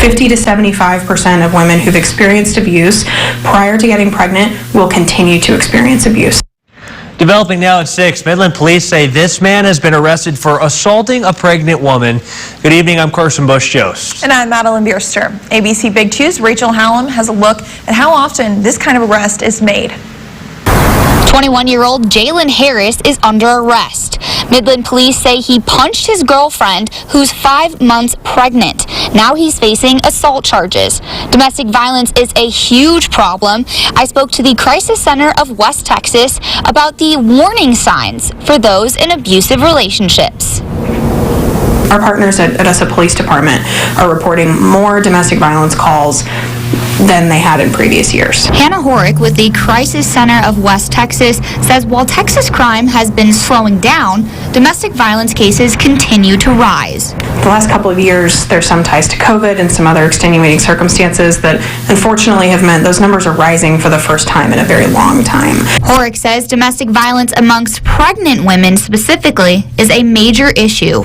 50 to 75% of women who've experienced abuse prior to getting pregnant will continue to experience abuse. Developing now at 6, Midland Police say this man has been arrested for assaulting a pregnant woman. Good evening, I'm Carson Bush-Jost. And I'm Madeline Bierster. ABC Big 2's Rachel Hallam has a look at how often this kind of arrest is made. 21-year-old Jalen Harris is under arrest. Midland Police say he punched his girlfriend, who's 5 months pregnant. Now he's facing assault charges. Domestic violence is a huge problem. I spoke to the Crisis Center of West Texas about the warning signs for those in abusive relationships. Our partners at Odessa Police Department are reporting more domestic violence calls than they had in previous years. Hannah Horick with the Crisis Center of West Texas says while Texas crime has been slowing down, domestic violence cases continue to rise. The last couple of years, there's some ties to COVID and some other extenuating circumstances that unfortunately have meant those numbers are rising for the first time in a very long time. Horick says domestic violence amongst pregnant women specifically is a major issue.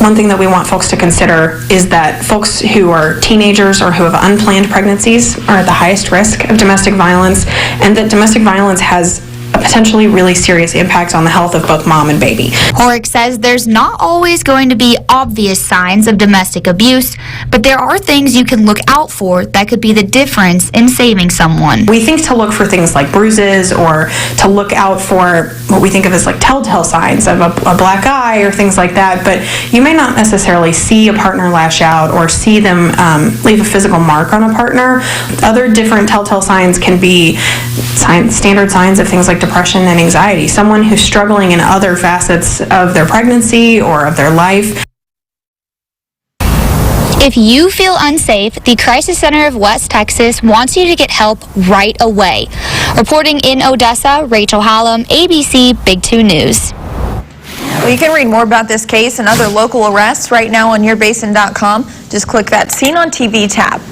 One thing that we want folks to consider is that folks who are teenagers or who have unplanned pregnancies are at the highest risk of domestic violence, and that domestic violence has a potentially really serious impact on the health of both mom and baby. Horick says there's not always going to be obvious signs of domestic abuse, but there are things you can look out for that could be the difference in saving someone. We think to look for things like bruises or to look out for what we think of as like telltale signs of a black eye or things like that, but you may not necessarily see a partner lash out or see them leave a physical mark on a partner. Other different telltale signs can be standard signs of things like depression and anxiety. Someone who's struggling in other facets of their pregnancy or of their life. If you feel unsafe, the Crisis Center of West Texas wants you to get help right away. Reporting in Odessa, Rachel Hallam, ABC Big 2 News. Well, you can read more about this case and other local arrests right now on yourbasin.com. Just click that Seen on TV tab.